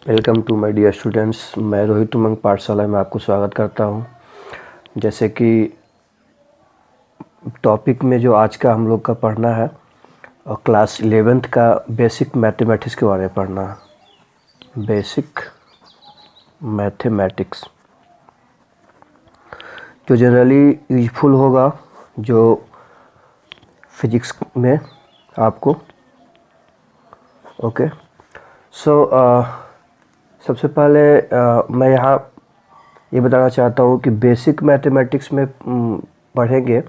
Welcome to my dear students. मैं रोहित उमंग पाठशाला में आपको स्वागत करता हूं। जैसे कि टॉपिक में जो आज का हम लोग का पढ़ना है और क्लास 11th का बेसिक मैथमेटिक्स के बारे में पढ़ना है। बेसिक मैथमेटिक्स जो जनरली यूजफुल होगा, जो फिजिक्स में आपको। ओके, सो सबसे पहले मैं यहाँ ये बताना चाहता हूँ कि बेसिक मैथमेटिक्स में पढ़ेंगे,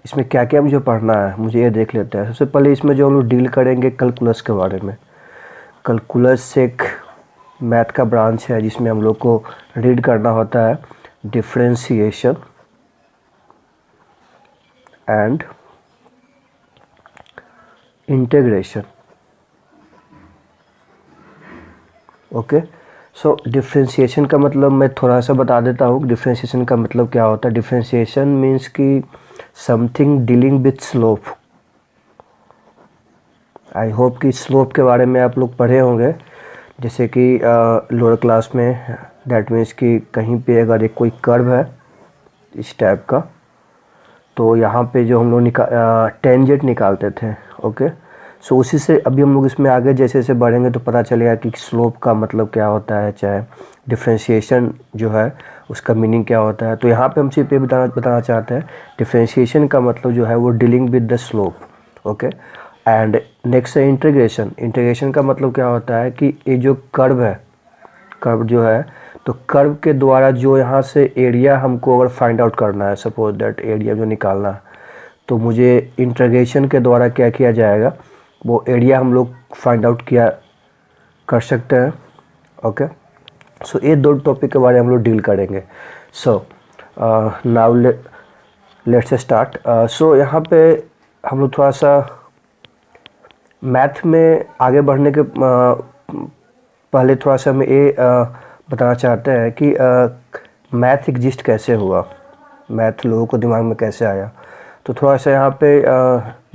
इसमें क्या क्या मुझे पढ़ना है मुझे ये देख लेते हैं। सबसे पहले इसमें जो हम लोग डील करेंगे कैलकुलस के बारे में। कैलकुलस एक मैथ का ब्रांच है जिसमें हम लोग को रीड करना होता है differentiation and integration. Okay, so differentiation का मतलब मैं थोड़ा सा बता देता हूँ। डिफरेंशिएशन का मतलब क्या होता है। डिफरेंशिएशन मीन्स कि something dealing with slope. I hope कि स्लोप के बारे में आप लोग पढ़े होंगे, जैसे कि लोअर क्लास में। दैट मीन्स कि कहीं पे अगर एक कोई कर्व है इस टाइप का, तो यहाँ पे जो हम लोग टेंजेंट निकालते थे। ओके, सो उसी से अभी हम लोग इसमें आगे जैसे जैसे बढ़ेंगे तो पता चलेगा कि स्लोप का मतलब क्या होता है, चाहे डिफरेंशिएशन जो है उसका मीनिंग क्या होता है। तो यहाँ पे हम सिर्फ ये बताना चाहते हैं डिफरेंशिएशन का मतलब जो है वो dealing with the slope. Okay, and next है इंटीग्रेशन। इंटीग्रेशन का मतलब क्या होता है कि ये जो कर्व है, कर्व जो है, तो कर्व के द्वारा जो यहाँ से एरिया हमको अगर फाइंड आउट करना है, सपोज दैट एरिया जो निकालना है, तो मुझे इंटीग्रेशन के द्वारा क्या किया जाएगा, वो एरिया हम लोग फाइंड आउट कर सकते हैं। ओके, सो ये दो टॉपिक के बारे में हम लोग डील करेंगे। So now let's start. So यहाँ पे हम लोग थोड़ा सा मैथ में आगे बढ़ने के पहले थोड़ा सा हम ये बताना चाहते हैं कि मैथ एग्जिस्ट कैसे हुआ, मैथ लोगों को दिमाग में कैसे आया। तो थोड़ा सा यहाँ पे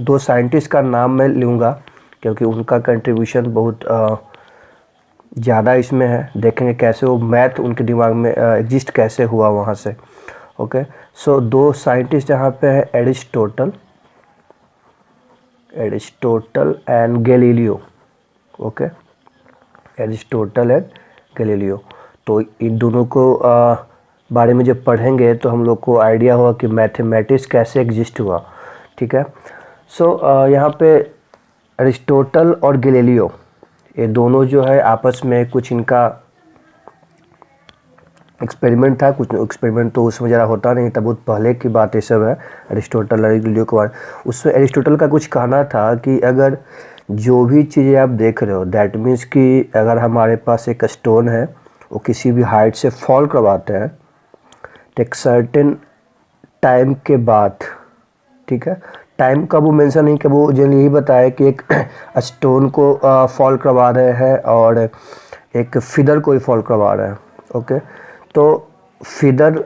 दो साइंटिस्ट का नाम मैं लूँगा क्योंकि उनका कंट्रीब्यूशन बहुत ज़्यादा इसमें है। देखेंगे कैसे वो मैथ उनके दिमाग में एग्जिस्ट कैसे हुआ वहाँ से। ओके, सो दो साइंटिस्ट यहाँ पे है Aristotle and Galileo. Okay, Aristotle and Galileo. तो इन दोनों को बारे में जब पढ़ेंगे तो हम लोग को आइडिया होगा कि मैथमेटिक्स कैसे एग्जिस्ट हुआ। ठीक है, सो यहाँ पे एरिस्टोटल और गैलीलियो ये दोनों जो है आपस में कुछ इनका एक्सपेरिमेंट था। कुछ एक्सपेरिमेंट तो उसमें ज़रा होता नहीं था, बहुत पहले की बात ये सब है। एरिस्टोटल और गैलीलियो के बारे उसमें एरिस्टोटल का कुछ कहना था कि अगर जो भी चीज़ें आप देख रहे हो, दैट मीन्स कि अगर हमारे पास एक स्टोन है, वो किसी भी हाइट से फॉल करवाते हैं तो एक सर्टेन टाइम के बाद, ठीक है, टाइम का वो मेंशन नहीं कि वो जनरली यही बताया कि एक स्टोन को फॉल करवा रहे हैं और एक फिदर को ही फॉल करवा रहे हैं। ओके, तो फिदर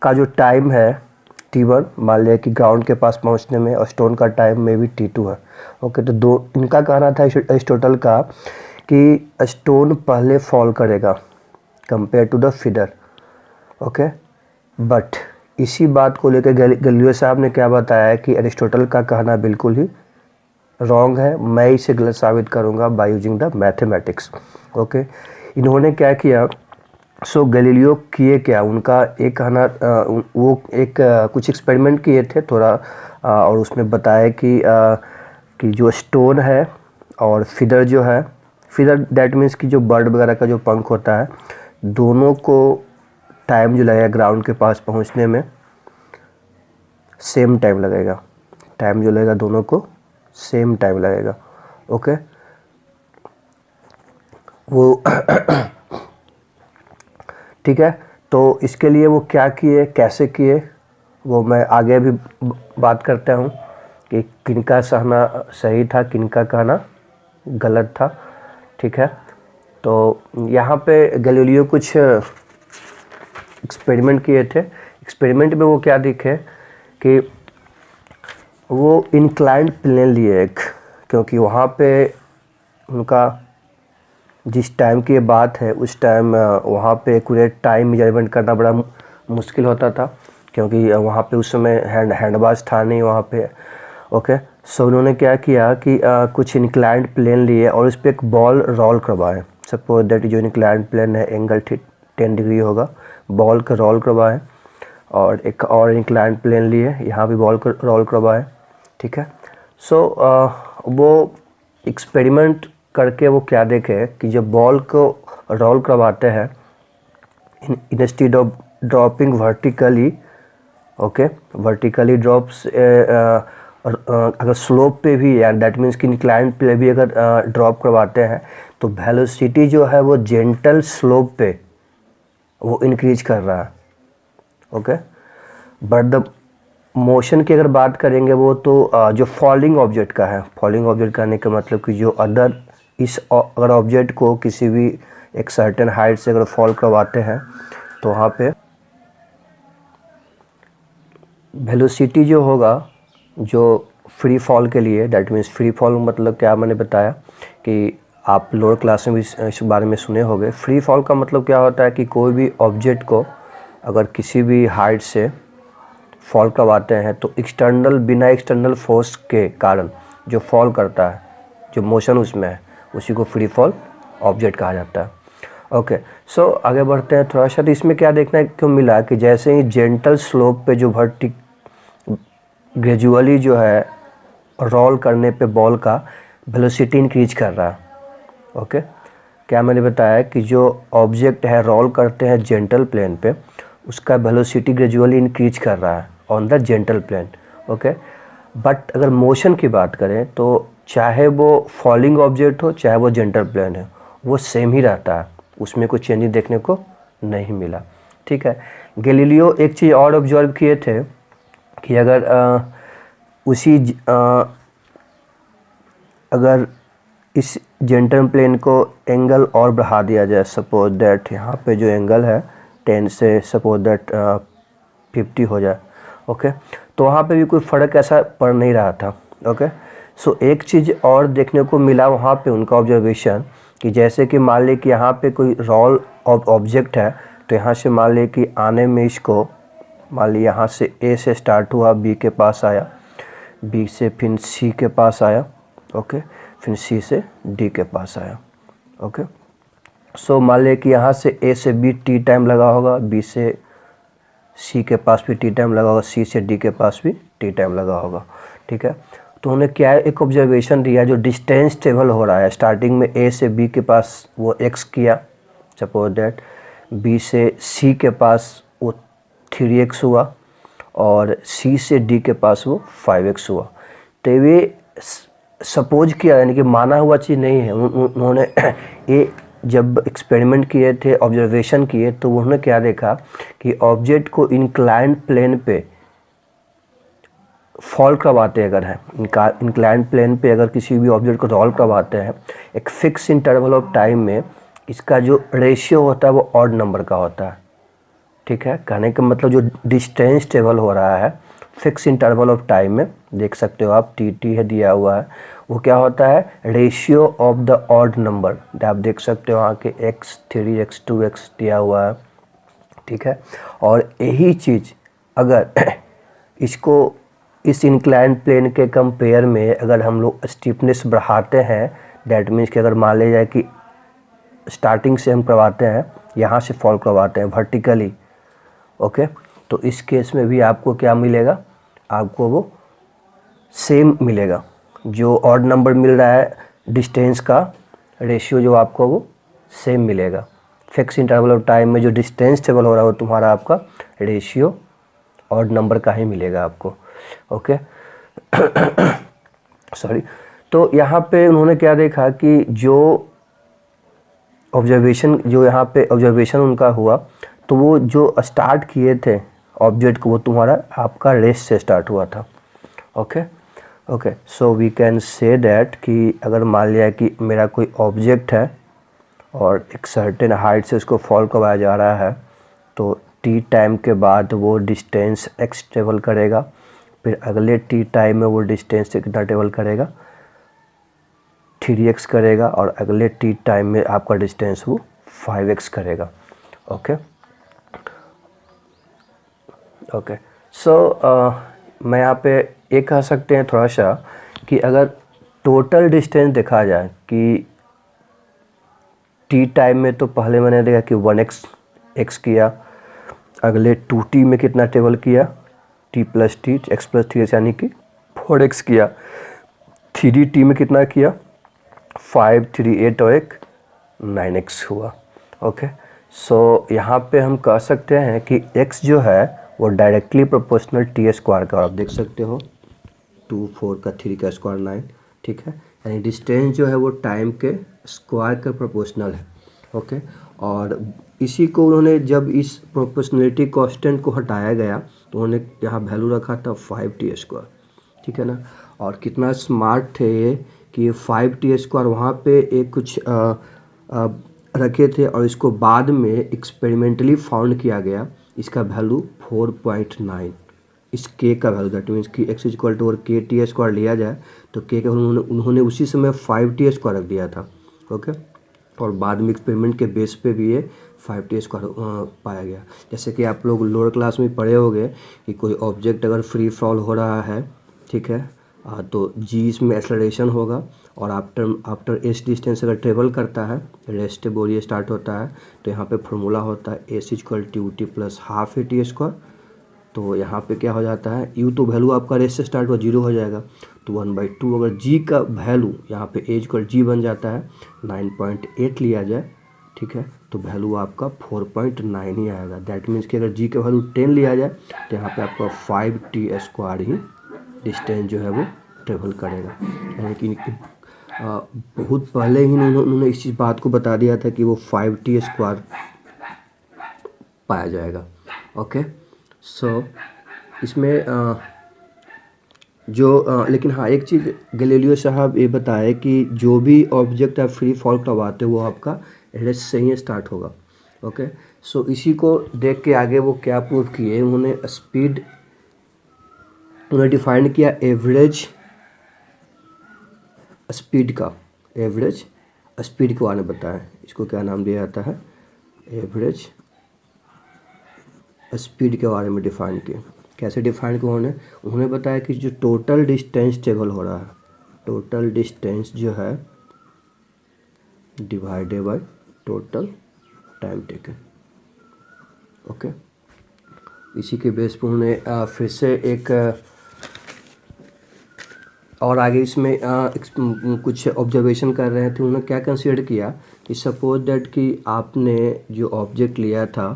का जो टाइम है T1, मान लिया कि ग्राउंड के पास पहुंचने में, और स्टोन का टाइम में भी T2 है। ओके, तो दो इनका कहना था एरिस्टोटल का कि स्टोन पहले फॉल करेगा compare to the feather. Okay, but इसी बात को लेकर गैलीलियो साहब ने क्या बताया कि एरिस्टोटल का कहना बिल्कुल ही रॉन्ग है, मैं इसे गलत साबित करूंगा by using the mathematics. Okay, इन्होंने क्या किया, सो गैलीलियो किए क्या, उनका एक कहना वो एक कुछ एक्सपेरिमेंट किए थे थोड़ा, और उसमें बताया कि जो स्टोन है और फिदर जो है, फिदर दैट मीन्स कि जो बर्ड वगैरह का जो पंख होता है, दोनों को टाइम जो लगेगा ग्राउंड के पास पहुंचने में सेम टाइम लगेगा। टाइम जो लगेगा दोनों को सेम टाइम लगेगा। ओके, वो ठीक है, तो इसके लिए वो क्या किए, कैसे किए, वो मैं आगे भी बात करता हूँ कि किनका कहना सही था, किनका कहना गलत था। ठीक है, तो यहाँ पे गैलीलियो कुछ एक्सपेरिमेंट किए थे। एक्सपेरिमेंट में वो क्या दिखे कि वो इंक्लाइंड प्लेन लिए एक, क्योंकि वहाँ पे उनका जिस टाइम की ये बात है उस टाइम वहाँ पे एक्यूरेट टाइम मेजरमेंट करना बड़ा मुश्किल होता था, क्योंकि वहाँ पे उस समय हैंडवाश था नहीं वहाँ पे। ओके, सो उन्होंने क्या किया कि कुछ इंक्लाइंड प्लेन लिए और उस पर एक बॉल रोल करवाए। सपोज दैट जो इंक्लाइंड प्लेन है एंगल 10 डिग्री होगा, बॉल का रोल करवाए, और एक और इंक्लाइंड प्लेन लिए, यहाँ भी बॉल को रोल करवाए। ठीक है, सो वो एक्सपेरिमेंट करके वो क्या देखे कि जब बॉल को रोल करवाते हैं instead of dropping vertically, okay, vertically drops अगर स्लोप पे भी या दैट मीन्स कि इंक्लाइंड पे भी अगर ड्रॉप करवाते हैं तो वेलोसिटी जो है वो जेंटल स्लोप पे वो इंक्रीज कर रहा है। ओके, बट द मोशन की अगर बात करेंगे वो तो जो फॉलिंग ऑब्जेक्ट का है, फॉलिंग ऑब्जेक्ट कहने का मतलब कि जो अदर अगर ऑब्जेक्ट को किसी भी एक सर्टेन हाइट से अगर फॉल करवाते हैं तो वहाँ पे वेलोसिटी जो होगा जो फ्री फॉल के लिए, दैट मीन्स फ्री फॉल मतलब क्या मैंने बताया कि आप लोअर क्लास में भी इस बारे में सुने होंगे। फ्री फॉल का मतलब क्या होता है कि कोई भी ऑब्जेक्ट को अगर किसी भी हाइट से फॉल करवाते हैं तो बिना एक्सटर्नल फोर्स के कारण जो फॉल करता है, जो मोशन उसमें है, उसी को फ्री फॉल ऑब्जेक्ट कहा जाता है। ओके, सो आगे बढ़ते हैं थोड़ा सा। तो इसमें क्या देखने को मिला कि जैसे ही जेंटल स्लोप पे जो ग्रेजुअली जो है रोल करने पे बॉल का वेलोसिटी इंक्रीज कर रहा है। ओके, क्या मैंने बताया कि जो ऑब्जेक्ट है रोल करते हैं जेंटल प्लेन पे, उसका वेलोसिटी ग्रेजुअली इंक्रीज कर रहा है on the gentle plane. Okay, but अगर मोशन की बात करें तो चाहे वो फॉलिंग ऑब्जेक्ट हो चाहे वो जेंटल प्लेन है, वो सेम ही रहता है, उसमें कोई चेंज देखने को नहीं मिला। ठीक है, गैलीलियो एक चीज़ और ऑब्जर्व किए थे कि अगर इस जेंटल प्लेन को एंगल और बढ़ा दिया जाए, सपोज दैट यहाँ पे जो एंगल है 10 से सपोज दैट 50 हो जाए, ओके, तो वहाँ पे भी कोई फ़र्क ऐसा पड़ नहीं रहा था। ओके, सो एक चीज़ और देखने को मिला वहाँ पे उनका ऑब्जर्वेशन कि जैसे कि मान ली कि यहाँ पे कोई रोल ऑब्जेक्ट है, तो यहाँ से मान ली कि आने में इसको मान ली यहाँ से ए से स्टार्ट हुआ, बी के पास आया, बी से फिर सी के पास आया, ओके, फिर सी से डी के पास आया। ओके, सो मान लें कि यहाँ से ए से बी टी टाइम लगा होगा, बी से सी के पास भी टी टाइम लगा होगा, सी से डी के पास भी टी टाइम लगा होगा। ठीक है, तो उन्होंने क्या है एक ऑब्जर्वेशन दिया, जो डिस्टेंस टेबल हो रहा है स्टार्टिंग में ए से बी के पास वो एक्स किया, सपोज दैट बी से सी के पास वो 3x हुआ और सी से डी के पास वो 5x हुआ। तो ये सपोज किया, यानी कि माना हुआ चीज़ नहीं है। उन्होंने ये जब एक्सपेरिमेंट किए थे, ऑब्जर्वेशन किए, तो उन्होंने क्या देखा कि ऑब्जेक्ट को इंक्लाइंड प्लेन पे फॉल करवाते अगर है, इंक्लाइंड प्लेन पे अगर किसी भी ऑब्जेक्ट को रोल करवाते हैं एक फिक्स इंटरवल ऑफ टाइम में, इसका जो रेशियो होता है वो ऑड नंबर का होता है। ठीक है, कहने का मतलब जो डिस्टेंस टेबल हो रहा है फिक्स इंटरवल ऑफ टाइम में, देख सकते हो आप टी है दिया हुआ है, वो क्या होता है ratio of the odd number. आप देख सकते हो वहाँ के x3 x2 x दिया हुआ है। ठीक है, और यही चीज़ अगर इसको इस इंक्लाइंड प्लेन के कंपेयर में अगर हम लोग स्टीफनेस बढ़ाते हैं, दैट मीन्स कि अगर मान लिया जाए कि स्टार्टिंग से हम करवाते हैं, यहाँ से फॉल करवाते हैं वर्टिकली, ओके, तो इस केस में भी आपको क्या मिलेगा, आपको वो सेम मिलेगा। जो ऑड नंबर मिल रहा है डिस्टेंस का रेशियो जो आपको वो सेम मिलेगा। फिक्स इंटरवल ऑफ टाइम में जो डिस्टेंस टेबल हो रहा है वो तुम्हारा आपका रेशियो ऑड नंबर का ही मिलेगा आपको। ओके सॉरी, तो यहाँ पे उन्होंने क्या देखा कि जो ऑब्जर्वेशन उनका हुआ, तो वो जो स्टार्ट किए थे ऑब्जेक्ट को, वो तुम्हारा आपका रेस्ट से स्टार्ट हुआ था। Okay, so we can say that कि अगर मान लिया कि मेरा कोई ऑब्जेक्ट है और एक सर्टेन हाइट से उसको फॉल करवाया जा रहा है, तो टी टाइम के बाद वो डिस्टेंस एक्स ट्रेवल करेगा, फिर अगले टी टाइम में वो डिस्टेंस से कितना ट्रेवल करेगा, 3x करेगा और अगले t टाइम में आपका डिस्टेंस वो 5x करेगा। ओके ओके सो मैं यहाँ पे ये कह सकते हैं थोड़ा सा कि अगर टोटल डिस्टेंस देखा जाए कि t टाइम में, तो पहले मैंने देखा कि 1x किया, अगले 2t में कितना ट्रेवल किया, t plus T x plus T यानी कि 4x किया, 3t में कितना किया 5, 3, 8 और एक 9x हुआ। ओके सो यहाँ पे हम कह सकते हैं कि x जो है वो डायरेक्टली प्रोपोर्शनल t स्क्वायर का, और आप देख सकते हो 2, 4 का 3 का स्क्वायर 9, ठीक है, यानी डिस्टेंस जो है वो टाइम के स्क्वायर के प्रोपोर्शनल है। ओके और इसी को उन्होंने जब इस प्रोपोर्शनलिटी कांस्टेंट को हटाया गया तो उन्होंने यहाँ वैल्यू रखा था 5t स्क्वायर, ठीक है ना। और कितना स्मार्ट थे ये कि 5t स्क्वायर वहाँ पे एक कुछ रखे थे और इसको बाद में एक्सपेरिमेंटली फाउंड किया गया, इसका वैल्यू 4.9, इस k का वैल्यू, दैट मीन्स कि x इक्वल टू और के टी स्क्वायर लिया जाए तो k का उन्होंने उसी समय 5t स्क्वायर रख दिया था। ओके और बाद में एक्सपेरिमेंट के बेस पे भी ये 5t स्क्वायर पाया गया। जैसे कि आप लोग लोअर क्लास में पढ़े होंगे कि कोई ऑब्जेक्ट अगर फ्री फॉल हो रहा है, ठीक है, तो g इसमें एक्सेलरेशन होगा और आफ्टर s डिस्टेंस अगर ट्रेवल करता है, रेस्ट बोरिए स्टार्ट होता है, तो यहाँ पे फॉर्मूला होता है s equal to t plus half a t square. तो यहाँ पे क्या हो जाता है, u तो वैल्यू आपका रेस्ट से स्टार्ट हुआ 0 हो जाएगा, तो 1/2 अगर g का वैल्यू यहाँ पे एज इक्वल g बन जाता है 9.8 लिया जाए, ठीक है, तो वैल्यू आपका 4.9 ही आएगा। दैट मीन्स कि अगर g का वैल्यू 10 लिया जाए तो यहाँ पे आपका 5t स्क्वायर ही डिस्टेंस जो है वो ट्रेवल करेगा। यानी कि बहुत पहले ही उन्होंने इस चीज़ बात को बता दिया था कि वो 5t स्क्वायर पाया जाएगा। ओके सो इसमें लेकिन हाँ एक चीज़ गैलीलियो साहब ये बताए कि जो भी ऑब्जेक्ट आप फ्री फॉल करवाते हो वो आपका रेस्ट से ही स्टार्ट होगा। ओके सो इसी को देख के आगे वो क्या प्रूव किए, उन्होंने डिफाइन किया एवरेज स्पीड का, एवरेज स्पीड के बारे में बताया। इसको क्या नाम दिया जाता है, एवरेज स्पीड के बारे में डिफाइन किया। कैसे डिफाइन किया उन्होंने बताया कि जो टोटल डिस्टेंस ट्रेवल हो रहा है, टोटल डिस्टेंस जो है divided by total time taken. Okay इसी के बेस पर उन्होंने फिर से एक और आगे इसमें कुछ ऑब्जर्वेशन कर रहे थे। उन्होंने क्या कंसीडर किया कि सपोज दैट कि आपने जो ऑब्जेक्ट लिया था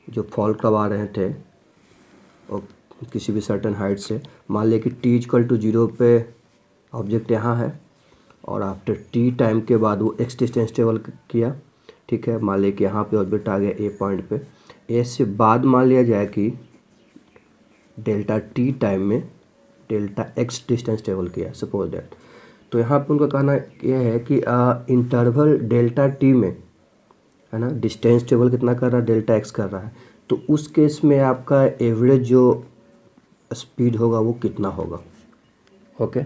जो फॉल करवा रहे थे और किसी भी सर्टन हाइट से, मान लिया कि t इक्वल टू 0 पे ऑब्जेक्ट यहाँ है और आफ्टर t टाइम के बाद वो x डिस्टेंस ट्रेवल किया, ठीक है, मान लिया कि यहाँ पे ऑब्जेक्ट आ गया a पॉइंट पे, a से बाद मान लिया जाए कि डेल्टा t टाइम में डेल्टा x डिस्टेंस ट्रेवल किया सपोज दैट। तो यहाँ पे उनका कहना यह है कि इंटरवल डेल्टा t में, है ना, डिस्टेंस ट्रेवल कितना कर रहा है, डेल्टा x कर रहा है, तो उस केस में आपका एवरेज जो स्पीड होगा वो कितना होगा। ओके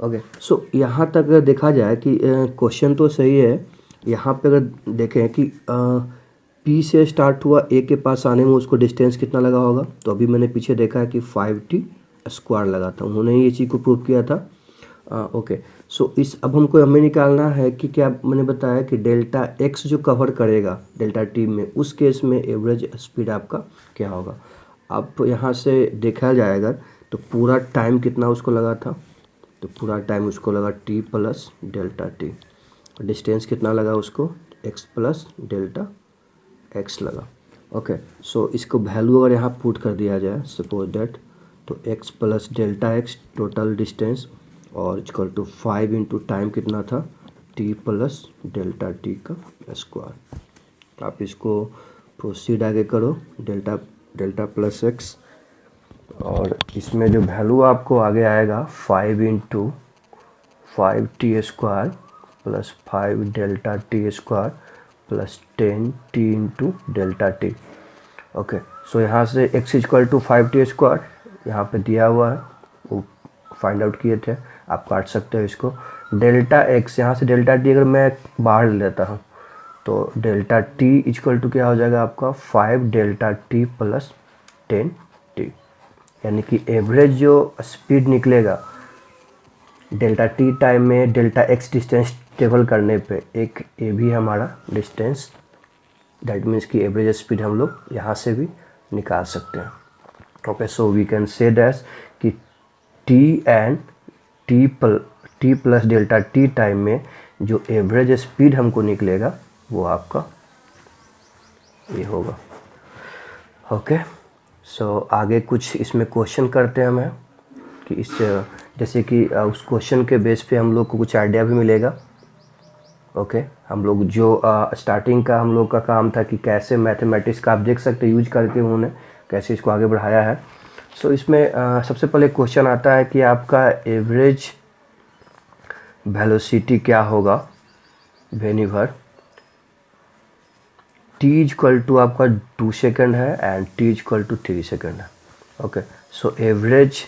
ओके सो यहाँ तक अगर देखा जाए कि क्वेश्चन तो सही है, यहाँ पे अगर देखें कि P से स्टार्ट हुआ A के पास आने में उसको डिस्टेंस कितना लगा होगा, तो अभी मैंने पीछे देखा है कि 5t स्क्वायर लगा था, उन्होंने ये चीज़ को प्रूव किया था। ओके सो अब हमें निकालना है कि क्या मैंने बताया कि डेल्टा x जो कवर करेगा डेल्टा t में, उस केस में एवरेज स्पीड आपका क्या होगा। अब यहाँ से देखा जाएगा तो पूरा टाइम कितना उसको लगा था, तो पूरा टाइम उसको लगा t plus delta t, distance कितना लगा उसको x प्लस डेल्टा x लगा। ओके सो इसको वैल्यू अगर यहाँ पुट कर दिया जाए सपोज दैट, तो x plus delta x total distance और इक्वल टू 5 इंटू टाइम कितना था t प्लस डेल्टा t का स्क्वायर। आप इसको प्रोसीड आगे करो, डेल्टा प्लस x, और इसमें जो वैल्यू आपको आगे आएगा 5 into 5t square plus 5 delta t square plus 10t into delta t। Okay so यहाँ से x equal to 5t square यहाँ पे दिया हुआ है, वो फाइंड आउट किए थे। आप काट सकते हो इसको। डेल्टा एक्स, यहाँ से डेल्टा टी अगर मैं बाहर ले लेता हूँ तो डेल्टा टी इक्वल टू क्या हो जाएगा आपका 5 डेल्टा टी प्लस 10 टी, यानी कि एवरेज जो स्पीड निकलेगा डेल्टा टी टाइम में डेल्टा एक्स डिस्टेंस ट्रेवल करने पे, एक ये भी हमारा डिस्टेंस, दैट मीन्स कि एवरेज स्पीड हम लोग यहाँ से भी निकाल सकते हैं। Okay, so we can say that कि t and t plus delta t time में जो एवरेज स्पीड हमको निकलेगा वो आपका ये होगा। ओके, सो आगे कुछ इसमें क्वेश्चन करते हैं हम कि इस जैसे कि उस क्वेश्चन के बेस पे हम लोग को कुछ आइडिया भी मिलेगा। ओके, हम लोग जो स्टार्टिंग का हम लोग का काम था कि कैसे मैथमेटिक्स का आप देख सकते यूज करके उन्होंने कैसे इसको आगे बढ़ाया है। सो इसमें सबसे पहले क्वेश्चन आता है कि आपका एवरेज वेलोसिटी क्या होगा व्हेनेवर t इक्वल टू आपका 2 सेकेंड है and t equal to 3 second है। ओके, सो एवरेज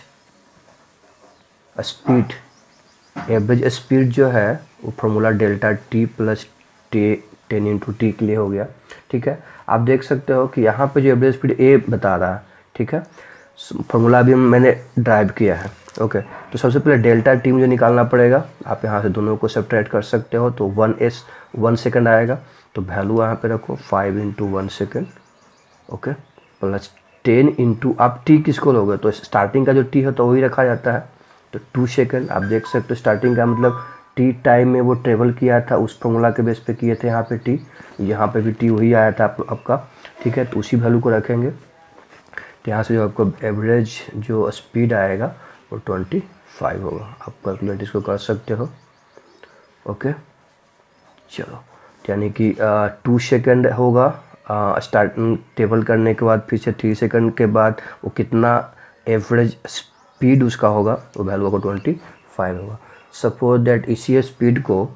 स्पीड जो है वो formula delta t plus 10 into t के लिए हो गया। ठीक है, आप देख सकते हो कि यहाँ पे जो एवरेज स्पीड ए बता रहा है, ठीक है, फॉर्मूला भी मैंने ड्राइव किया है। ओके, तो सबसे पहले डेल्टा टी मुझे निकालना पड़ेगा। आप यहाँ से दोनों को सब्ट्रैक्ट कर सकते हो तो 1 सेकेंड आएगा, तो वैल्यू यहाँ पे रखो 5 into 1 second. Okay, plus 10 into आप टी किसको लोगे तो स्टार्टिंग का जो टी है तो वही रखा जाता है, तो 2 सेकेंड। आप देख सकते हो स्टार्टिंग का मतलब टी टाइम में वो ट्रेवल किया था उस फॉर्मूला के बेस पे किए थे। यहाँ पे टी, यहाँ पे भी टी वही आया था आपका। ठीक है, तो उसी वैल्यू को रखेंगे, तो यहाँ से जो आपको एवरेज जो स्पीड आएगा वो 25 होगा। आप कैलकुलेट इसको कर सकते हो। ओके, चलो, यानी कि 2 सेकेंड होगा स्टार्टिंग ट्रेवल करने के बाद, फिर से 3 सेकेंड के बाद वो कितना एवरेज स्पीड उसका होगा वो वैल्यू होगा 25 होगा। सपोज दैट इसी स्पीड को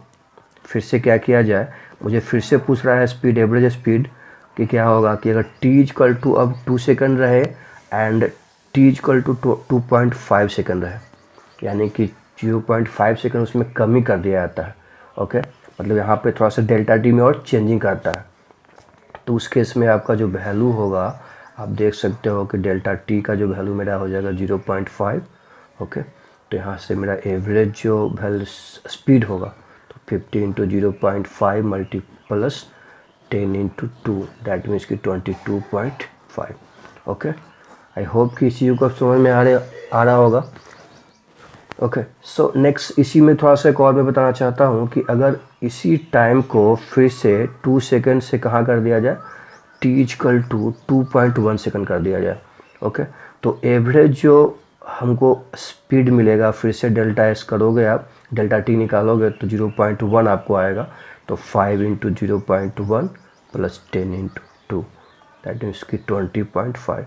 फिर से क्या किया जाए, मुझे फिर से पूछ रहा है स्पीड, एवरेज स्पीड कि क्या होगा कि अगर t इक्वल टू अब 2 सेकेंड रहे and t equal to 2.5 second रहे, यानी कि 0.5 सेकेंड उसमें कमी कर दिया जाता है। ओके, मतलब यहाँ पे थोड़ा सा डेल्टा टी में और चेंजिंग करता है, तो उस केस में आपका जो वैल्यू होगा आप देख सकते हो कि डेल्टा टी का जो वैल्यू मेरा हो जाएगा 0.5। ओके, तो यहाँ से मेरा एवरेज जो वैल्यू स्पीड होगा तो 50 into 0.5 multiplies 10 into 2, that means कि 22.5। ओके, आई होप कि इसी को समझ में आ रहा होगा। ओके, सो नेक्स्ट इसी में थोड़ा सा एक और मैं बताना चाहता हूँ कि अगर इसी टाइम को फिर से 2 सेकेंड से कहाँ कर दिया जाए, t इक्वल टू 2.1 सेकेंड कर दिया जाए। ओके, तो एवरेज जो हमको स्पीड मिलेगा, फिर से डेल्टा एस करोगे आप, डेल्टा टी निकालोगे तो 0.1 आपको आएगा, तो 5 into 0.1 plus 10 into 2, that means की 20.5।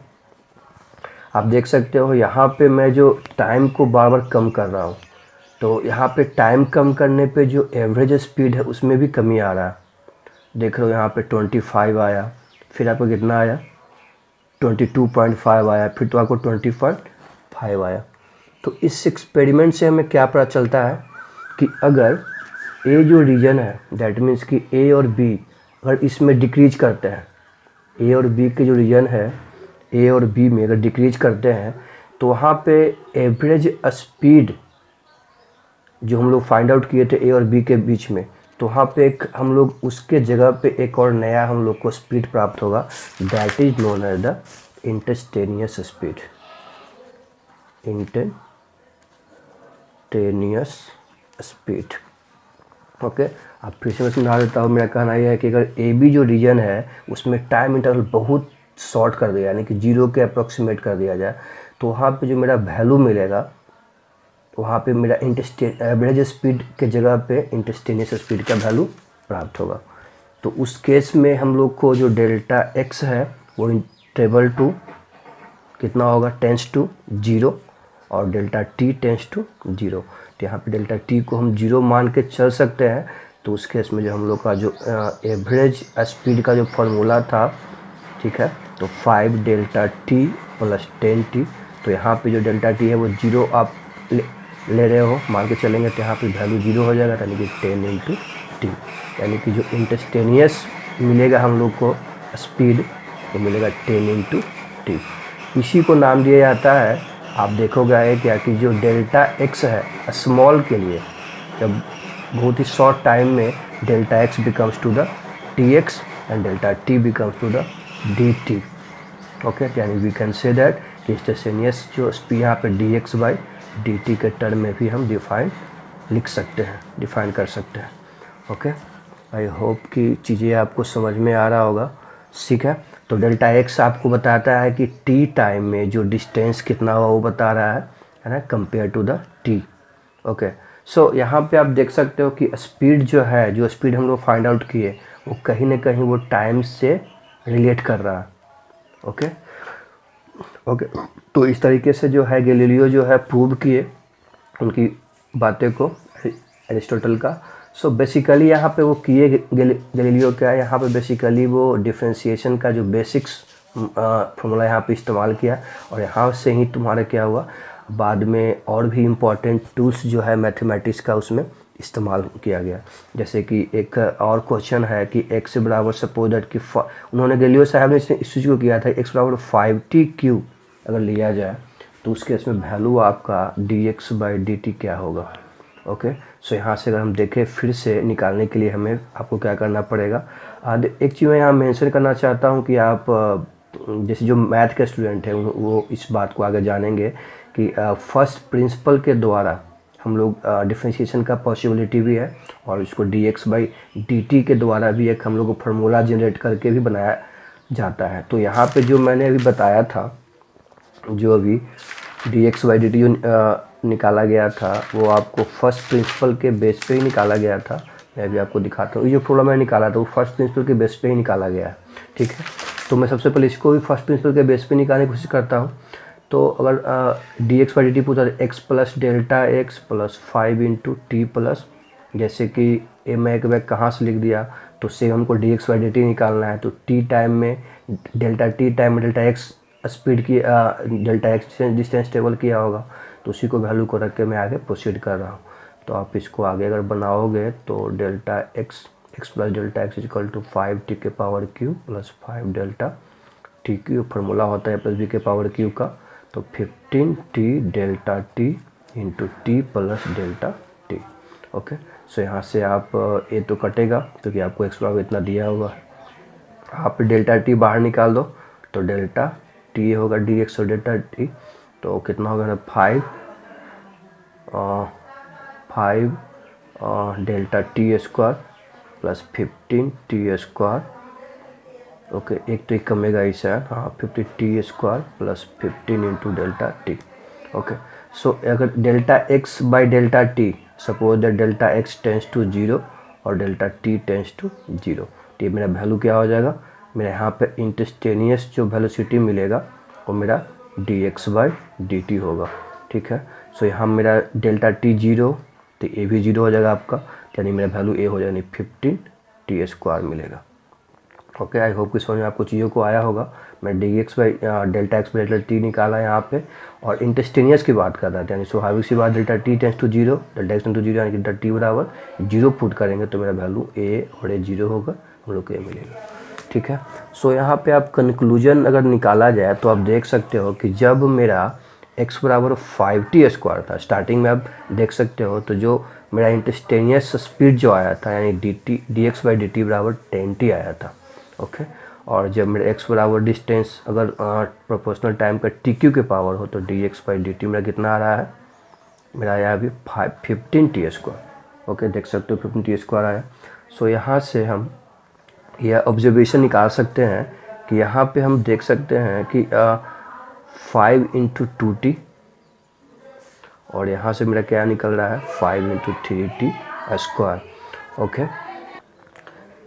आप देख सकते हो यहाँ पे मैं जो टाइम को बार बार कम कर रहा हूँ, तो यहाँ पे टाइम कम करने पे जो एवरेज स्पीड है उसमें भी कमी आ रहा है। देख रहे हो यहाँ पे 25 आया, फिर आपको कितना आया 22.5 आया, फिर तो आपको 20.5 आया। तो इस एक्सपेरिमेंट से हमें क्या पता चलता है कि अगर ए जो रीजन है, दैट मीन्स कि ए और बी अगर इसमें डिक्रीज करते हैं, ए और बी के जो रीजन है ए और बी में अगर डिक्रीज करते हैं, तो वहाँ पे एवरेज स्पीड जो हम लोग फाइंड आउट किए थे ए और बी के बीच में, तो वहाँ पे एक हम लोग उसके जगह पे एक और नया हम लोग को स्पीड प्राप्त होगा, that is known as the instantaneous speed. Instantaneous speed. Okay, आप फिर से मैं समझा देता हूँ। मेरा कहना यह है कि अगर ए बी जो रीजन है उसमें टाइम इंटरवल बहुत शॉर्ट कर दिया, यानी कि 0 के अप्रोक्सीमेट कर दिया जाए, तो वहाँ पे जो मेरा वैल्यू मिलेगा वहाँ पे मेरा एवरेज स्पीड के जगह पे इंस्टेंटेनियस स्पीड का वैल्यू प्राप्त होगा। तो उस केस में हम लोग को जो डेल्टा एक्स है वो टेबल टू कितना होगा, टेंस टू 0, और डेल्टा टी टेंस टू 0। तो यहाँ पे डेल्टा टी को हम 0 मान के चल सकते हैं। तो उस केस में जो हम लोग का जो एवरेज स्पीड का जो फॉर्मूला था, ठीक है, तो 5 डेल्टा टी प्लस 10 टी, तो यहाँ पे जो डेल्टा टी है वो 0 आप ले रहे हो मान के चलेंगे तो यहाँ पे वैल्यू 0 हो जाएगा, यानी कि 10 इंटू टी, यानी कि जो इंस्टेंटेनियस मिलेगा हम लोग को स्पीड वो मिलेगा 10 इंटू टी। इसी को नाम दिया जाता है, आप देखोगे क्या कि जो डेल्टा एक्स है स्मॉल के लिए, जब बहुत ही शॉर्ट टाइम में delta x becomes to the t x and delta t becomes to the d t. Okay, यानी वी कैन से दैट कि इंस्टेंटेनियस जो स्पीड यहाँ पे d x by d t के टर्म में भी हम लिख सकते हैं, डिफाइन कर सकते हैं। ओके, आई होप कि चीज़ें आपको समझ में आ रहा होगा। ठीक है, तो डेल्टा एक्स आपको बताता है कि टी टाइम में जो डिस्टेंस कितना हुआ वो बता रहा है ना, compare to the t. Okay, so यहाँ पे आप देख सकते हो कि स्पीड जो है, जो स्पीड हम लोग फाइंड आउट किए वो कहीं ना कहीं वो टाइम से रिलेट कर रहा है। ओके ओके, तो इस तरीके से जो है गैलीलियो जो है प्रूव किए उनकी बातें को एरिस्टोटल का। सो बेसिकली यहाँ पे वो किए गैलीलियो क्या है, यहाँ पे बेसिकली वो डिफरेंशिएशन का जो बेसिक्स फॉर्मूला यहाँ पे इस्तेमाल किया, और यहाँ से ही तुम्हारा क्या हुआ बाद में और भी इम्पॉर्टेंट टूल्स जो है मैथमेटिक्स का उसमें इस्तेमाल किया गया। जैसे कि एक और क्वेश्चन है कि x बराबर सपोज दैट कि उन्होंने गैलीलियो साहब ने इस चीज़ को किया था, x बराबर 5t³ अगर लिया जाए तो उसके इसमें वैल्यू आपका dx बाई dt क्या होगा। ओके, सो यहाँ से अगर हम देखें फिर से निकालने के लिए हमें आपको क्या करना पड़ेगा। एक चीज़ मैं यहाँ मेंशन करना चाहता हूँ कि आप जैसे जो मैथ के स्टूडेंट हैं वो इस बात को आगे जानेंगे कि फर्स्ट प्रिंसिपल के द्वारा हम लोग डिफरेंशिएशन का पॉसिबिलिटी भी है, और इसको dx बाई dt के द्वारा भी एक हम लोग को फार्मूला जनरेट करके भी बनाया जाता है। तो यहाँ पे जो मैंने अभी बताया था, जो अभी dx बाई dt निकाला गया था वो आपको फर्स्ट प्रिंसिपल के बेस पे ही निकाला गया था। मैं अभी आपको दिखाता हूँ, ये जो फॉर्मूला मैंने निकाला था वो फर्स्ट प्रिंसिपल के बेस पे ही निकाला गया है। ठीक है, तो मैं सबसे पहले इसको भी फर्स्ट प्रिंसिपल के बेस पे निकालने की कोशिश करता हूँ। तो अगर dx बाई dt पूछा x plus delta x plus 5 into t plus, जैसे कि मैं एक बैग कहाँ से लिख दिया, तो से हमको dx बाई dt निकालना है। तो t टाइम में डेल्टा t टाइम में डेल्टा x स्पीड की डेल्टा x डिस्टेंस टेबल किया होगा, तो उसी को वैल्यू को रख के मैं आगे प्रोसीड कर रहा हूँ। तो आप इसको आगे अगर बनाओगे तो delta x plus delta x equal to 5t के power cube plus 5 delta t cube, formula होता है प्लस b के पावर क्यू का। तो 15t delta t into t plus delta t. Okay, so यहाँ से आप ए तो कटेगा क्योंकि आपको एक्स बराबर इतना दिया हुआ है। आप डेल्टा टी बाहर निकाल दो तो डेल्टा टी होगा dx और डेल्टा टी, तो कितना होगा ना 5 delta t square plus 15t square. Okay, एक तो एक कमेगा इसे, हाँ 50t square plus 15 into delta t. Okay, so अगर delta x by delta t, suppose that delta x tends to 0 और डेल्टा टी टेंस टू 0, तो मेरा वैल्यू क्या हो जाएगा, मेरे यहाँ पे इंस्टेंटेनियस जो वेलोसिटी मिलेगा वो मेरा dx बाई dt होगा। ठीक है, सो यहाँ मेरा डेल्टा टी 0 तो ए भी 0 हो जाएगा आपका, यानी मेरा वैल्यू ए हो जाएगा, यानी 15t स्क्वायर मिलेगा। ओके, आई होप कि समझ में आपको चीज़ों को आया होगा। मैं dx by delta x by delta T निकाला यहाँ पे, और इंस्टेंटेनियस की बात कर रहा था, यानी स्वाभाविक सी बात delta t tends to 0, delta x tends to 0 यानी कि डेल्टा टी बराबर 0 पुट करेंगे तो मेरा वैल्यू ए और ए 0 होगा, हम लोग को ए मिलेगा। ठीक है, सो यहाँ पे आप कंक्लूजन अगर निकाला जाए तो आप देख सकते हो कि जब मेरा x बराबर 5t स्क्वायर था, स्टार्टिंग में आप देख सकते हो, तो जो मेरा इंस्टेंटेनियस स्पीड जो आया था यानी dx बाई dt बराबर 10t आया था। ओके, और जब मेरा x बराबर डिस्टेंस अगर प्रोपोर्शनल टाइम का tq के पावर हो तो dx बाई dt मेरा कितना आ रहा है, मेरा आया अभी 15t स्क्वायर। ओके, देख सकते हो 15t स्क्वायर आया। सो यहाँ से हम यह ऑब्जर्वेशन निकाल सकते हैं कि यहाँ पे हम देख सकते हैं कि 5 इंटू 2t, और यहाँ से मेरा क्या निकल रहा है 5 इंटू 3t स्क्वायर। ओके,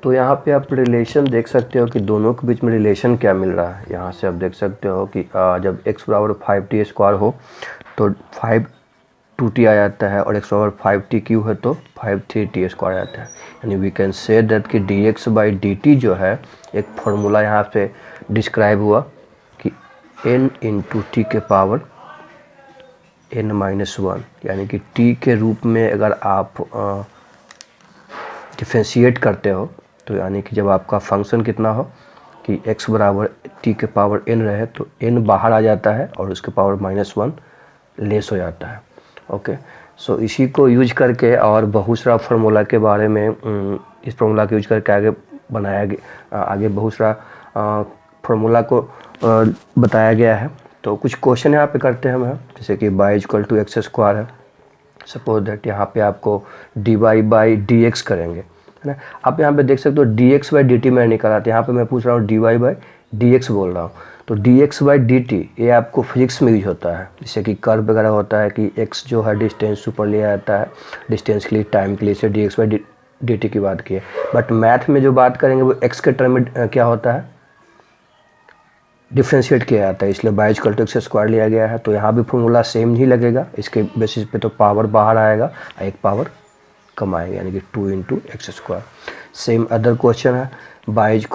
तो यहाँ पे आप रिलेशन देख सकते हो कि दोनों के बीच में रिलेशन क्या मिल रहा है। यहाँ से आप देख सकते हो कि जब x बराबर 5t स्क्वायर हो तो 5 2t आ जाता है, और x बराबर 5t³ है तो 5 3t स्क्वायर आता है। यानी वी कैन से दैट कि dx बाई dt जो है एक फार्मूला यहाँ पे डिस्क्राइब हुआ कि n इंटू टी के पावर n-1, यानी कि t के रूप में अगर आप डिफ्रेंशिएट करते हो तो यानी कि जब आपका फंक्शन कितना हो कि x बराबर t के पावर n रहे तो n बाहर आ जाता है और उसके पावर -1 लेस हो जाता है। ओके, सो इसी को यूज करके और बहुत सारा फार्मूला के बारे में इस फार्मूला को यूज करके आगे बनाया गया, आगे बहुत सारा फार्मूला को बताया गया है। तो कुछ क्वेश्चन यहाँ पे करते हैं हम, जैसे कि y = x² है। सपोज दैट यहाँ पे आपको dy/dx करेंगे, है ना। आप यहाँ पे देख सकते हो dx/dt मैं निकाला था, यहाँ पे मैं पूछ रहा हूँ dy/dx बोल रहा हूँ। तो dx/dt ये आपको फिजिक्स में यूज होता है, जैसे कि कर्व वगैरह होता है कि x जो है डिस्टेंस ऊपर लिया जाता है डिस्टेंस के लिए, टाइम के लिए, से dx/dt की बात की है। बट मैथ में जो बात करेंगे वो x के टर्म में क्या होता है, डिफ्रेंशिएट किया जाता है, इसलिए y = x² लिया गया है। तो यहाँ भी फॉर्मूला सेम नहीं लगेगा, इसके बेसिस पे तो पावर बाहर आएगा, एक पावर कम आएगा, यानी कि 2 × x²। सेम अदर क्वेश्चन है y =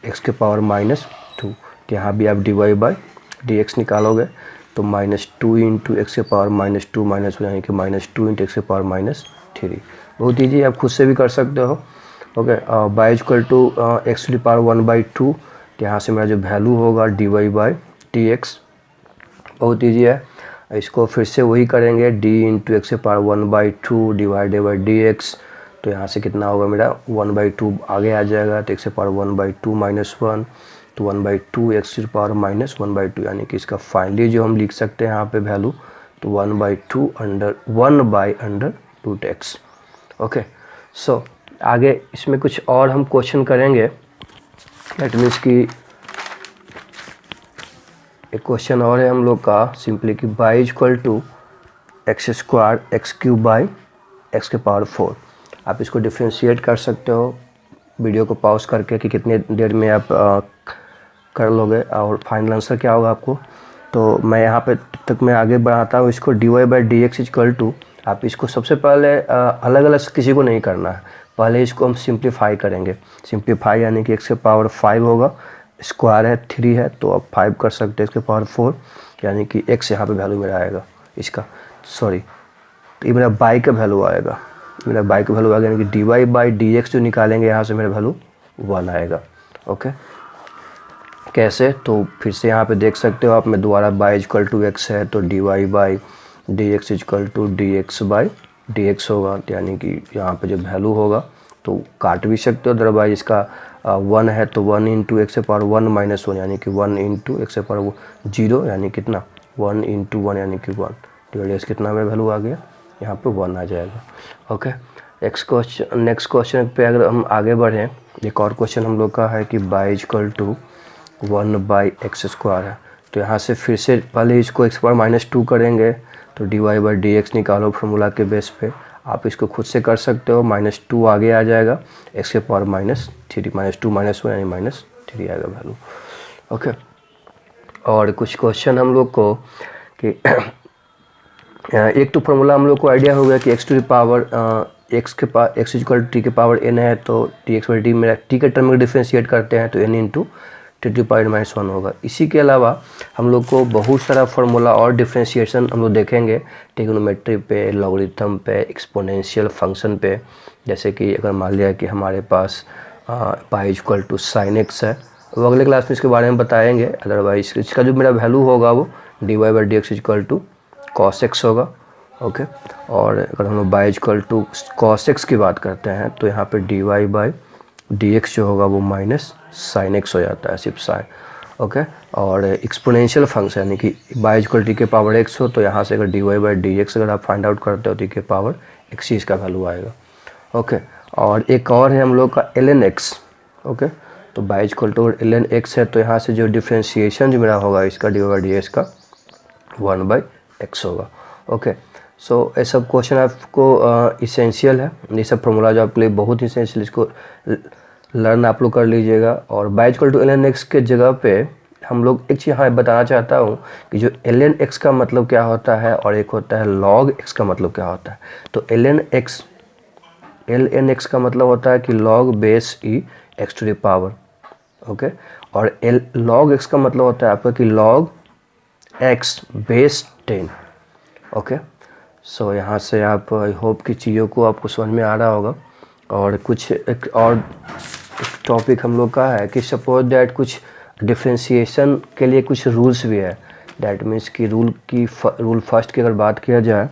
x⁻², तो यहाँ भी आप dy/dx निकालोगे तो -2 × x⁻²- 1 यानी कि -2 × x⁻³ बहुत ईजी, आप खुद से भी कर सकते हो। ओके, y = x⁻², यहाँ से मेरा जो वैल्यू होगा dy/dx, बहुत ईजी है। इसको फिर से वही करेंगे d × x⁻² /dx, तो यहाँ से कितना होगा मेरा 1/2 आगे आ जाएगा, तो x⁻² -1 तो 1/2 x⁻−1/2, यानी कि इसका फाइनली जो हम लिख सकते हैं यहाँ पे वैल्यू तो 1/√x। ओके, सो आगे इसमें कुछ और हम क्वेश्चन करेंगे। दैट मीन्स कि एक क्वेश्चन और है हम लोग का सिंपली कि y = x² x³ x⁴। आप इसको डिफ्रेंशिएट कर सकते हो वीडियो को पॉज करके कि कितने देर में आप कर लोगे और फाइनल आंसर क्या होगा आपको। तो मैं यहाँ पे तब तक मैं आगे बढ़ाता हूँ इसको। dy/dx = आप इसको सबसे पहले अलग अलग किसी को नहीं करना है, पहले इसको हम सिंप्लीफाई करेंगे। सिंप्लीफाई यानी कि x⁻5 होगा, स्क्वायर है 3 है तो आप 5 कर सकते हैं, x⁻4 यानी कि x यहाँ पे वैल्यू मेरा आएगा इसका, सॉरी तो ये मेरा y का वैल्यू आएगा, मेरा y का वैल्यू आएगा, यानी कि dy/dx जो निकालेंगे यहाँ से मेरा वैल्यू 1 आएगा। ओके, कैसे, तो फिर से यहाँ पे देख सकते हो आप, मैं दोबारा y = x है तो dy/dx = dx/dx होगा, यानी कि यहाँ पे जो वैल्यू होगा तो काट भी सकते हो, अदरवाइज इसका 1 है तो 1 × x⁻1 - 1 यानी कि 1 × x⁻0 यानी कितना 1 × 1 यानी कि 1 डिवाइड कितना में वैल्यू आ गया, यहाँ पे 1 आ जाएगा। ओके, नेक्स्ट क्वेश्चन पे अगर हम आगे बढ़ें, एक और क्वेश्चन हम लोग का है कि y = 1/x² है। तो यहाँ से फिर से पहले इसको x⁻−2 करेंगे तो dy/dx निकालो फार्मूला के बेस पे, आप इसको खुद से कर सकते हो, -2 आगे आ जाएगा x⁻−3 -2 -1 यानी -3 आएगा वैल्यू। ओके, और कुछ क्वेश्चन हम लोग को कि एक तो फार्मूला हम लोग को आइडिया हो गया कि x = t के पावर n है तो dx/d मेरा t के टर्म में डिफ्रेंशिएट करते हैं तो n × t⁻−1 होगा। इसी के अलावा हम लोग को बहुत सारा फार्मूला और डिफ्रेंशिएशन हम लोग देखेंगे ट्रिग्नोमेट्री पे, लॉगरिथम पे, एक्सपोनेंशियल फंक्शन पे। जैसे कि अगर मान लिया कि हमारे पास y = sin x है, वो अगले क्लास में इसके बारे में बताएंगे। अदरवाइज इसका जो मेरा वैल्यू होगा वो dy/dx = cos x होगा। ओके, और अगर हम लोग y = cos x की बात करते हैं तो यहाँ पे dy/dx जो होगा वो -sin x हो जाता है, सिर्फ sin। ओके, और एक्सपोनेंशियल फंक्शन यानी कि y = t के पावर x हो तो यहाँ से अगर dy/dx अगर आप फाइंड आउट करते हो t के पावर x इसका वैल्यू आएगा। ओके, और एक और है हम लोग का ln x। ओके, तो y = ln x है तो यहाँ से जो डिफ्रेंशिएशन जो मेरा होगा इसका dy/dx का 1/x होगा। ओके, सो ये सब क्वेश्चन आपको इसेंशियल है, ये सब फॉर्मूला जो आपके लिए बहुत इसेंशियल, इसको लर्न आप लोग कर लीजिएगा। और y = ln x के जगह पे हम लोग एक चीज़ यहाँ बताना चाहता हूँ कि जो ln x का मतलब क्या होता है और एक होता है log x का मतलब क्या होता है। तो ln x का मतलब होता है कि log base e x⁻। Okay, और log x का मतलब होता है आपका कि log x base 10। Okay, so यहाँ से आप आई होप कि चीज़ों को आपको समझ में आ रहा होगा। और कुछ एक और टॉपिक हम लोग का है कि सपोज दैट कुछ डिफ्रेंशिएशन के लिए कुछ रूल्स भी है। दैट मीन्स कि रूल फर्स्ट की अगर बात किया जाए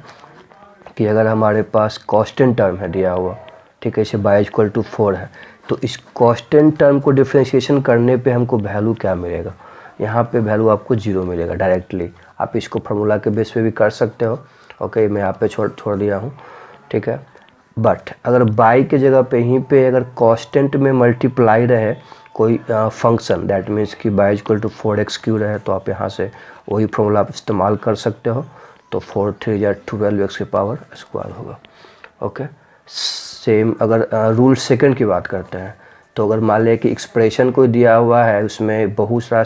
कि अगर हमारे पास कांस्टेंट टर्म है दिया हुआ, ठीक है, इसे y=4 है, तो इस कांस्टेंट टर्म को डिफ्रेंशिएशन करने पे हमको वैल्यू क्या मिलेगा? यहाँ पे वैल्यू आपको 0 मिलेगा डायरेक्टली। आप इसको फार्मूला के बेस पे भी कर सकते हो। ओके, मैं यहाँ पे छोड़ दिया हूँ, ठीक है। बट अगर बाई के जगह पे यहीं पे अगर कांस्टेंट में मल्टीप्लाई रहे कोई फंक्शन, दैट मीन्स कि y=4x³ रहे, तो आप यहाँ से वही फार्मूला आप इस्तेमाल कर सकते हो। तो 4 3 या 12x² होगा। ओके, सेम अगर रूल सेकंड की बात करते हैं, तो अगर मान लें कि एक्सप्रेशन कोई दिया हुआ है, उसमें बहुत सारा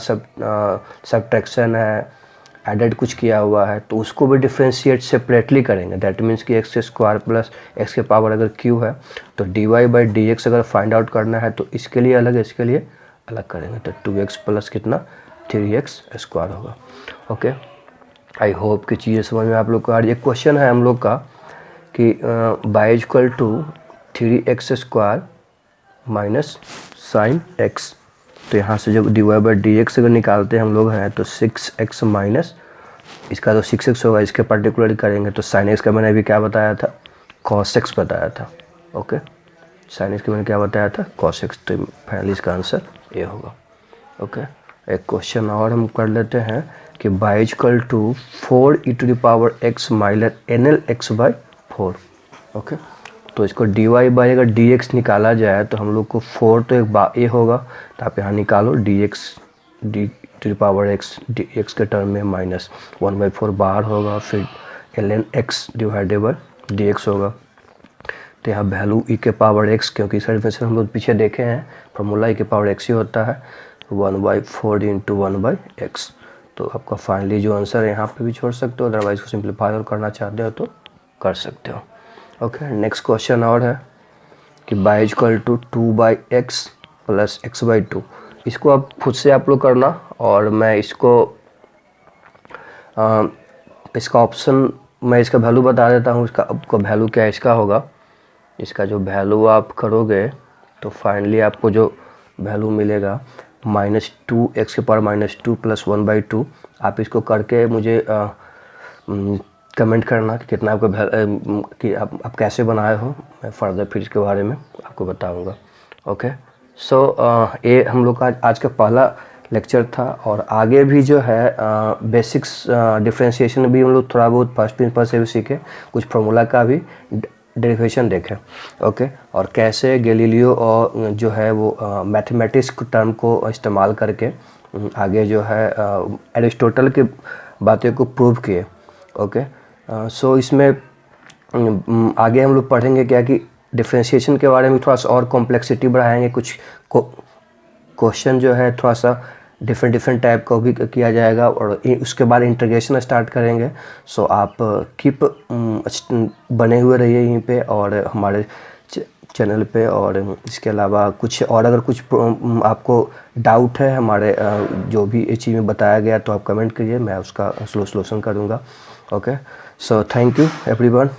सब्ट्रैक्शन है, एडेड कुछ किया हुआ है, तो उसको भी डिफ्रेंशिएट सेपरेटली करेंगे। दैट मीन्स कि x² प्लस x³ अगर q है, तो dy/dx अगर फाइंड आउट करना है तो इसके लिए अलग, इसके लिए अलग करेंगे। तो 2x प्लस कितना 3x² होगा। ओके, आई होप कि चीज़ें समझ में आप लोग को आ रही है। क्वेश्चन है हम लोग का कि y=3x² माइनस साइन x। तो यहाँ से जब dy/dx अगर निकालते हैं हम लोग हैं, तो 6x माइनस इसका तो 6x होगा, इसके पर्टिकुलर करेंगे तो साइन x का मैंने अभी क्या बताया था, cos x बताया था। ओके, साइन x का मैंने क्या बताया था, cos x। तो फाइनली इसका आंसर ये होगा। ओके, एक क्वेश्चन और हम कर लेते हैं कि y=4e⁻x माइनस nlx/4। ओके, तो इसको dy/अगर dx निकाला जाए तो हम लोग को 4 तो एक ये होगा, तो आप यहाँ निकालो dx d⁻x dx के टर्म में माइनस 1/4 बाहर होगा, फिर ln x divided by dx होगा। तो यहाँ वैल्यू e⁻x, क्योंकि इसका डिफरेंशियल हम लोग पीछे देखे हैं, फार्मूला e⁻x ही होता है, 1/4 × 1/x। तो आपका फाइनली जो आंसर है यहाँ पे भी छोड़ सकते हो, अदरवाइज को सिंप्लीफाई और करना चाहते हो तो कर सकते हो। ओके, नेक्स्ट क्वेश्चन और है कि y=2/x प्लस x/2। इसको आप खुद से आप लोग करना, और मैं इसका ऑप्शन मैं इसका वैल्यू बता देता हूँ। इसका आपका वैल्यू क्या इसका होगा, इसका जो वैल्यू आप करोगे तो फाइनली आपको जो वैल्यू मिलेगा -2x⁻² प्लस 1/2। आप इसको करके मुझे कमेंट करना कि कितना आपका कि आप कैसे बनाए हो। मैं फर्दर फिर इसके बारे में आपको बताऊंगा। ओके, सो ये हम लोग का आज का पहला लेक्चर था, और आगे भी जो है बेसिक्स डिफ्रेंशिएशन भी हम लोग थोड़ा बहुत फर्स्ट प्रिंसिपल से भी सीखे, कुछ फार्मूला का भी डेरिवेशन देखें। ओके, और कैसे गैलीलियो और जो है वो मैथमेटिक्स टर्म को इस्तेमाल करके आगे जो है एरिस्टोटल की बातें को प्रूव किए। ओके, सो इसमें आगे हम लोग पढ़ेंगे क्या कि डिफ्रेंशिएशन के बारे में थोड़ा सा और कॉम्प्लेक्सिटी बढ़ाएंगे, कुछ क्वेश्चन जो है थोड़ा सा डिफरेंट टाइप का भी किया जाएगा, और उसके बाद इंटीग्रेशन स्टार्ट करेंगे। सो आप कीप बने हुए रहिए यहीं पे और हमारे चैनल पे। और इसके अलावा कुछ और अगर कुछ आपको डाउट है हमारे जो भी इस चीज़ में बताया गया, तो आप कमेंट करिए, मैं उसका सोल्यूशन करूँगा। Okay, so thank you everyone.